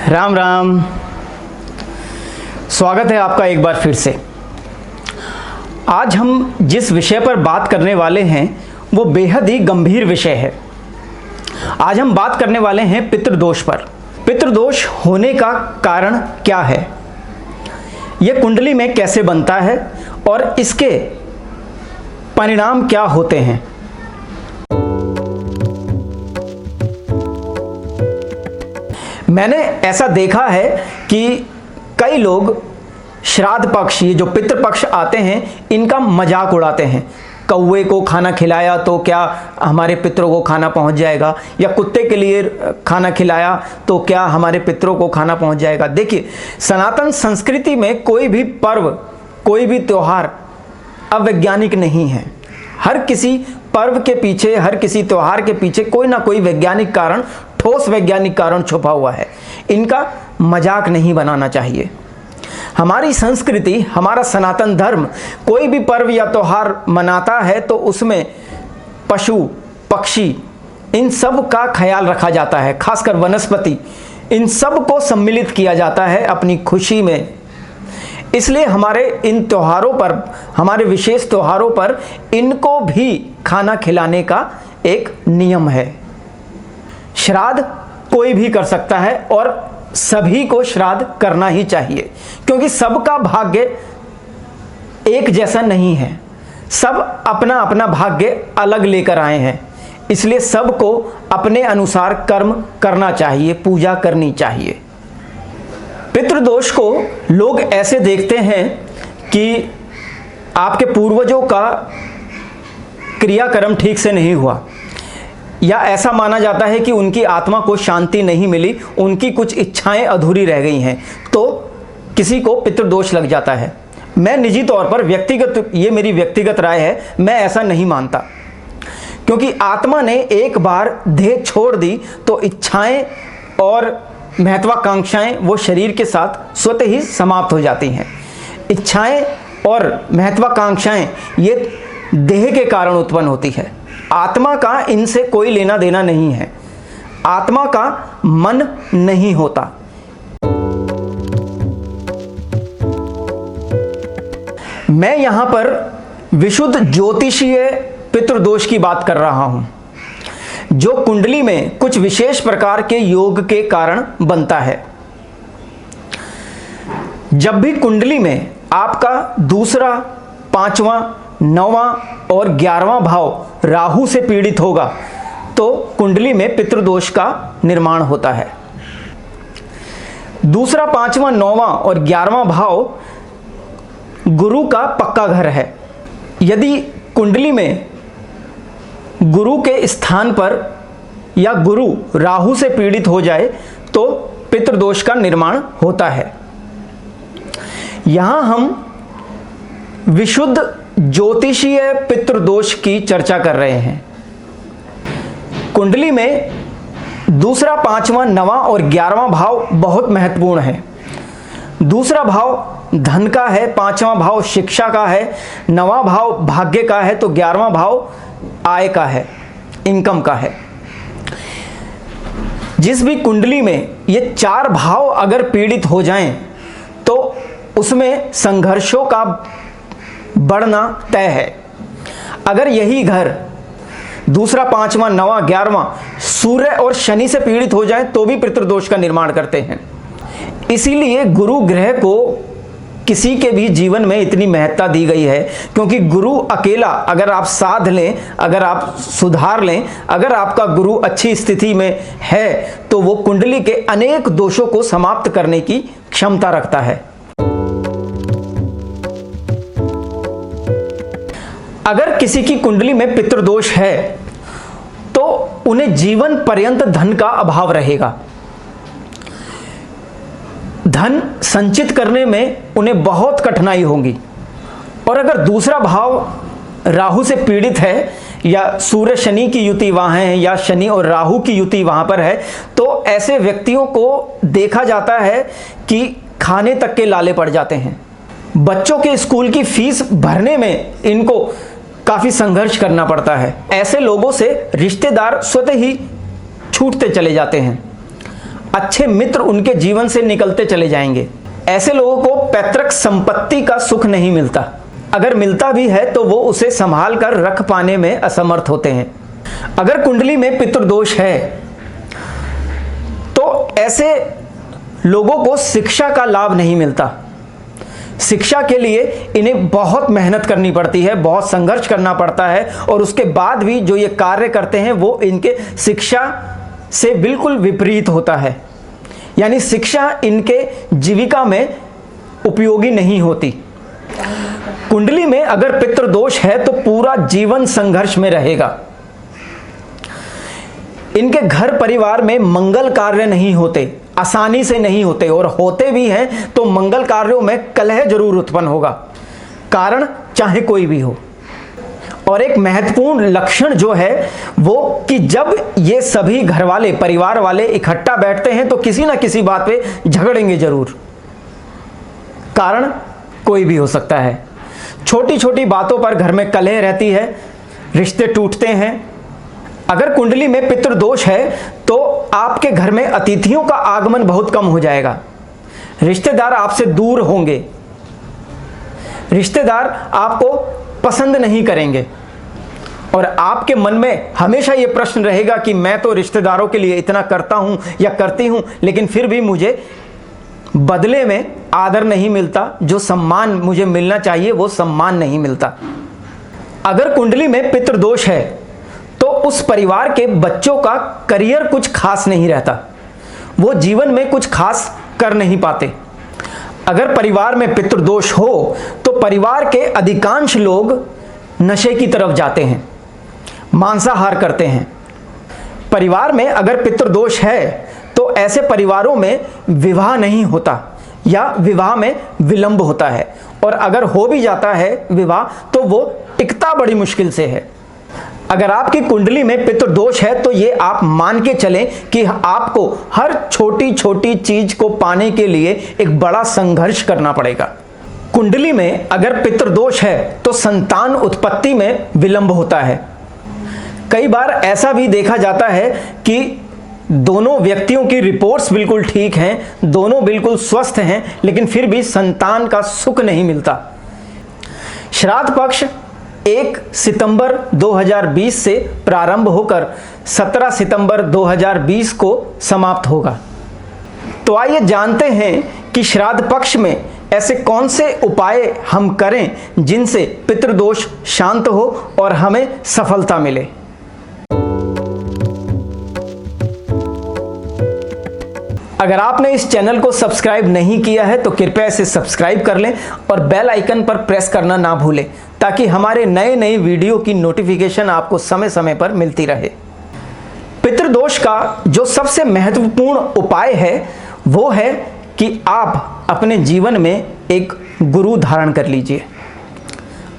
राम राम। स्वागत है आपका एक बार फिर से। आज हम जिस विषय पर बात करने वाले हैं वो बेहद ही गंभीर विषय है। आज हम बात करने वाले हैं पितृदोष पर। पितृदोष होने का कारण क्या है, यह कुंडली में कैसे बनता है और इसके परिणाम क्या होते हैं। मैंने ऐसा देखा है कि कई लोग श्राद्ध पक्ष, ये जो पितृपक्ष आते हैं, इनका मजाक उड़ाते हैं। कौवे को खाना खिलाया तो क्या हमारे पितरों को खाना पहुंच जाएगा, या कुत्ते के लिए खाना खिलाया तो क्या हमारे पितरों को खाना पहुंच जाएगा। देखिए, सनातन संस्कृति में कोई भी पर्व, कोई भी त्यौहार अवैज्ञानिक नहीं है। हर किसी पर्व के पीछे, हर किसी त्यौहार के पीछे कोई ना कोई वैज्ञानिक कारण, ठोस वैज्ञानिक कारण छुपा हुआ है। इनका मजाक नहीं बनाना चाहिए। हमारी संस्कृति, हमारा सनातन धर्म कोई भी पर्व या त्यौहार मनाता है तो उसमें पशु पक्षी इन सब का ख्याल रखा जाता है, खासकर वनस्पति, इन सब को सम्मिलित किया जाता है अपनी खुशी में। इसलिए हमारे इन त्योहारों पर, हमारे विशेष त्योहारों पर इनको भी खाना खिलाने का एक नियम है। श्राद्ध कोई भी कर सकता है और सभी को श्राद्ध करना ही चाहिए, क्योंकि सबका भाग्य एक जैसा नहीं है। सब अपना अपना भाग्य अलग लेकर आए हैं, इसलिए सबको अपने अनुसार कर्म करना चाहिए, पूजा करनी चाहिए। पितृदोष को लोग ऐसे देखते हैं कि आपके पूर्वजों का क्रियाक्रम ठीक से नहीं हुआ, या ऐसा माना जाता है कि उनकी आत्मा को शांति नहीं मिली, उनकी कुछ इच्छाएं अधूरी रह गई हैं, तो किसी को पितृदोष लग जाता है। मैं निजी तौर पर ये मेरी व्यक्तिगत राय है, मैं ऐसा नहीं मानता, क्योंकि आत्मा ने एक बार देह छोड़ दी तो इच्छाएं और महत्वाकांक्षाएं वो शरीर के साथ स्वतः ही समाप्त हो जाती हैं। इच्छाएं और महत्वाकांक्षाएं ये देह के कारण उत्पन्न होती है। आत्मा का इनसे कोई लेना देना नहीं है। आत्मा का मन नहीं होता। मैं यहां पर विशुद्ध ज्योतिषीय पितृदोष की बात कर रहा हूं, जो कुंडली में कुछ विशेष प्रकार के योग के कारण बनता है। जब भी कुंडली में आपका दूसरा, पांचवा, 9वां और 11वां भाव राहु से पीड़ित होगा तो कुंडली में पितृदोष का निर्माण होता है। दूसरा, 5वां, 9वां और 11वां भाव गुरु का पक्का घर है। यदि कुंडली में गुरु के स्थान पर या गुरु राहु से पीड़ित हो जाए तो पितृदोष का निर्माण होता है। यहां हम विशुद्ध ज्योतिषीय पितृदोष की चर्चा कर रहे हैं। कुंडली में दूसरा, 5वां, 9वां और 11वां भाव बहुत महत्वपूर्ण है। दूसरा भाव धन का है, 5वां भाव शिक्षा का है, 9वां भाव भाग्य का है, तो 11वां भाव आय का है, इनकम का है। जिस भी कुंडली में ये 4 भाव अगर पीड़ित हो जाएं तो उसमें संघर्षों का बढ़ना तय है। अगर यही घर दूसरा, 5वां, 9वां, 11वां सूर्य और शनि से पीड़ित हो जाए तो भी पितृदोष का निर्माण करते हैं। इसीलिए गुरु ग्रह को किसी के भी जीवन में इतनी महत्ता दी गई है, क्योंकि गुरु अकेला अगर आप साध लें, अगर आप सुधार लें, अगर आपका गुरु अच्छी स्थिति में है तो वो कुंडली के अनेक दोषों को समाप्त करने की क्षमता रखता है। अगर किसी की कुंडली में पितृदोष है तो उन्हें जीवन पर्यंत धन का अभाव रहेगा। धन संचित करने में उन्हें बहुत कठिनाई होगी। और अगर दूसरा भाव राहु से पीड़ित है, या सूर्य शनि की युति वहां है, या शनि और राहु की युति वहां पर है, तो ऐसे व्यक्तियों को देखा जाता है कि खाने तक के लाले पड़ जाते हैं। बच्चों के स्कूल की फीस भरने में इनको काफी संघर्ष करना पड़ता है। ऐसे लोगों से रिश्तेदार स्वतः ही छूटते चले जाते हैं। अच्छे मित्र उनके जीवन से निकलते चले जाएंगे। ऐसे लोगों को पैतृक संपत्ति का सुख नहीं मिलता, अगर मिलता भी है तो वो उसे संभाल कर रख पाने में असमर्थ होते हैं। अगर कुंडली में पितृदोष है तो ऐसे लोगों को शिक्षा का लाभ नहीं मिलता। शिक्षा के लिए इन्हें बहुत मेहनत करनी पड़ती है, बहुत संघर्ष करना पड़ता है, और उसके बाद भी जो ये कार्य करते हैं वो इनके शिक्षा से बिल्कुल विपरीत होता है। यानी शिक्षा इनके जीविका में उपयोगी नहीं होती। कुंडली में अगर पितृदोष है तो पूरा जीवन संघर्ष में रहेगा। इनके घर परिवार में मंगल कार्य नहीं होते, आसानी से नहीं होते, और होते भी हैं तो मंगल कार्यों में कलह जरूर उत्पन्न होगा, कारण चाहे कोई भी हो। और एक महत्वपूर्ण लक्षण जो है वो कि जब ये सभी घर वाले, परिवार वाले इकट्ठा बैठते हैं तो किसी ना किसी बात पे झगड़ेंगे जरूर, कारण कोई भी हो सकता है। छोटी छोटी बातों पर घर में कलह रहती है, रिश्ते टूटते हैं। अगर कुंडली में पितृदोष है तो आपके घर में अतिथियों का आगमन बहुत कम हो जाएगा, रिश्तेदार आपसे दूर होंगे, रिश्तेदार आपको पसंद नहीं करेंगे, और आपके मन में हमेशा यह प्रश्न रहेगा कि मैं तो रिश्तेदारों के लिए इतना करता हूं या करती हूं, लेकिन फिर भी मुझे बदले में आदर नहीं मिलता, जो सम्मान मुझे मिलना चाहिए वो सम्मान नहीं मिलता। अगर कुंडली में पितृदोष है तो उस परिवार के बच्चों का करियर कुछ खास नहीं रहता, वो जीवन में कुछ खास कर नहीं पाते। अगर परिवार में पितृदोष हो तो परिवार के अधिकांश लोग नशे की तरफ जाते हैं, मांसाहार करते हैं। परिवार में अगर पितृदोष है तो ऐसे परिवारों में विवाह नहीं होता या विवाह में विलंब होता है, और अगर हो भी जाता है विवाह तो वो टिकता बड़ी मुश्किल से है। अगर आपकी कुंडली में पितृदोष है तो ये आप मान के चलें कि आपको हर छोटी छोटी चीज को पाने के लिए एक बड़ा संघर्ष करना पड़ेगा। कुंडली में अगर पितृदोष है तो संतान उत्पत्ति में विलंब होता है। कई बार ऐसा भी देखा जाता है कि दोनों व्यक्तियों की रिपोर्ट्स बिल्कुल ठीक हैं, दोनों बिल्कुल स्वस्थ हैं, लेकिन फिर भी संतान का सुख नहीं मिलता। श्राद्ध पक्ष 1 सितंबर 2020 से प्रारंभ होकर 17 सितंबर 2020 को समाप्त होगा। तो आइए जानते हैं कि श्राद्ध पक्ष में ऐसे कौन से उपाय हम करें जिनसे पितृदोष शांत हो और हमें सफलता मिले। अगर आपने इस चैनल को सब्सक्राइब नहीं किया है तो कृपया इसे सब्सक्राइब कर लें और बेल आइकन पर प्रेस करना ना भूलें, ताकि हमारे नए नए वीडियो की नोटिफिकेशन आपको समय समय पर मिलती रहे। पितृदोष का जो सबसे महत्वपूर्ण उपाय है वो है कि आप अपने जीवन में एक गुरु धारण कर लीजिए,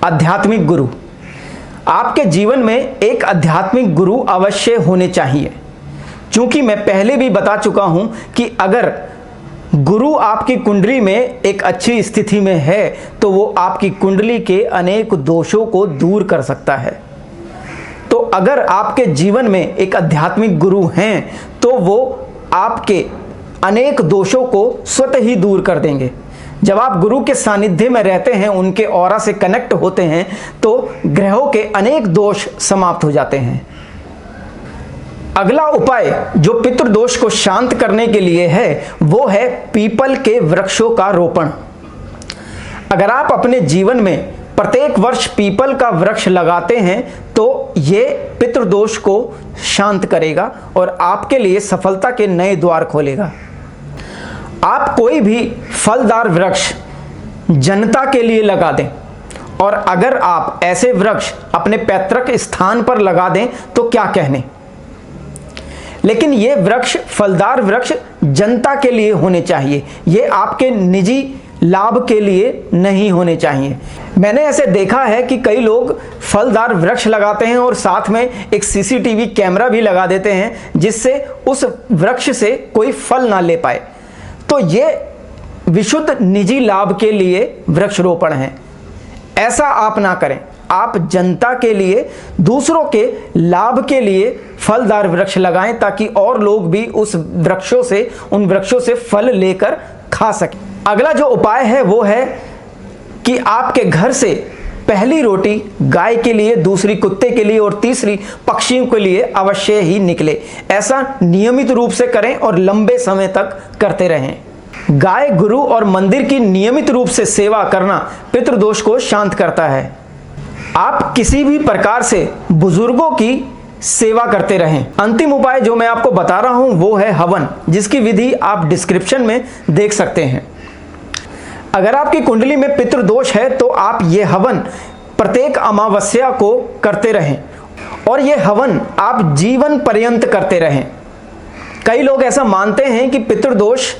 आध्यात्मिक गुरु। आपके जीवन में एक आध्यात्मिक गुरु अवश्य होने चाहिए, क्योंकि मैं पहले भी बता चुका हूं कि अगर गुरु आपकी कुंडली में एक अच्छी स्थिति में है तो वो आपकी कुंडली के अनेक दोषों को दूर कर सकता है। तो अगर आपके जीवन में एक आध्यात्मिक गुरु हैं तो वो आपके अनेक दोषों को स्वतः ही दूर कर देंगे। जब आप गुरु के सानिध्य में रहते हैं, उनके ऑरा से कनेक्ट होते हैं, तो ग्रहों के अनेक दोष समाप्त हो जाते हैं। अगला उपाय जो पितृदोष को शांत करने के लिए है वो है पीपल के वृक्षों का रोपण। अगर आप अपने जीवन में प्रत्येक वर्ष पीपल का वृक्ष लगाते हैं तो ये पितृदोष को शांत करेगा और आपके लिए सफलता के नए द्वार खोलेगा। आप कोई भी फलदार वृक्ष जनता के लिए लगा दें, और अगर आप ऐसे वृक्ष अपने पैतृक स्थान पर लगा दें तो क्या कहने। लेकिन ये वृक्ष, फलदार वृक्ष जनता के लिए होने चाहिए, ये आपके निजी लाभ के लिए नहीं होने चाहिए। मैंने ऐसे देखा है कि कई लोग फलदार वृक्ष लगाते हैं और साथ में एक सीसीटीवी कैमरा भी लगा देते हैं जिससे उस वृक्ष से कोई फल ना ले पाए। तो ये विशुद्ध निजी लाभ के लिए वृक्षारोपण है, ऐसा आप ना करें। आप जनता के लिए, दूसरों के लाभ के लिए फलदार वृक्ष लगाएं ताकि और लोग भी उन वृक्षों से फल लेकर खा सकें। अगला जो उपाय है वो है कि आपके घर से पहली रोटी गाय के लिए, दूसरी कुत्ते के लिए और तीसरी पक्षियों के लिए अवश्य ही निकले। ऐसा नियमित रूप से करें और लंबे समय तक करते रहें। गाय, गुरु और मंदिर की नियमित रूप से सेवा करना पितृदोष को शांत करता है। आप किसी भी प्रकार से बुजुर्गों की सेवा करते रहें। अंतिम उपाय जो मैं आपको बता रहा हूं वो है हवन, जिसकी विधि आप डिस्क्रिप्शन में देख सकते हैं। अगर आपकी कुंडली में पितृदोष है तो आप ये हवन प्रत्येक अमावस्या को करते रहें और ये हवन आप जीवन पर्यंत करते रहें। कई लोग ऐसा मानते हैं कि पितृदोष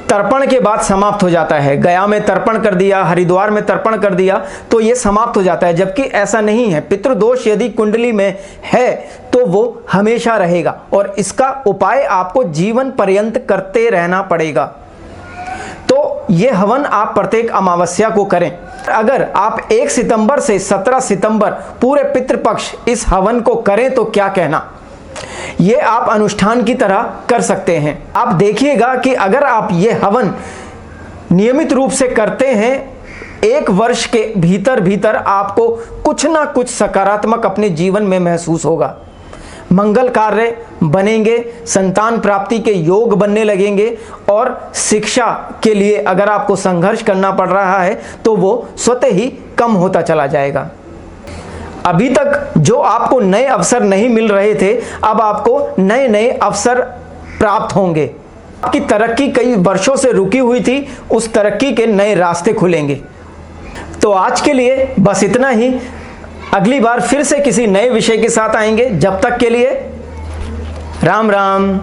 तर्पण के बाद समाप्त हो जाता है। गया में तर्पण कर दिया, हरिद्वार में तर्पण कर दिया तो ये समाप्त हो जाता है, जबकि ऐसा नहीं है। पितृदोष यदि कुंडली में है तो वो हमेशा रहेगा और इसका उपाय आपको जीवन पर्यंत करते रहना पड़ेगा। तो ये हवन आप प्रत्येक अमावस्या को करें। अगर आप 1 सितंबर से 17 सितंबर पूरे पितृपक्ष इस हवन को करें तो क्या कहना, ये आप अनुष्ठान की तरह कर सकते हैं। आप देखिएगा कि अगर आप ये हवन नियमित रूप से करते हैं, 1 वर्ष के भीतर आपको कुछ ना कुछ सकारात्मक अपने जीवन में महसूस होगा। मंगल कार्य बनेंगे, संतान प्राप्ति के योग बनने लगेंगे और शिक्षा के लिए अगर आपको संघर्ष करना पड़ रहा है तो वो स्वतः ही कम होता चला जाएगा। अभी तक जो आपको नए अवसर नहीं मिल रहे थे, अब आपको नए नए अवसर प्राप्त होंगे। आपकी तरक्की कई वर्षों से रुकी हुई थी, उस तरक्की के नए रास्ते खुलेंगे। तो आज के लिए बस इतना ही। अगली बार फिर से किसी नए विषय के साथ आएंगे। जब तक के लिए राम राम।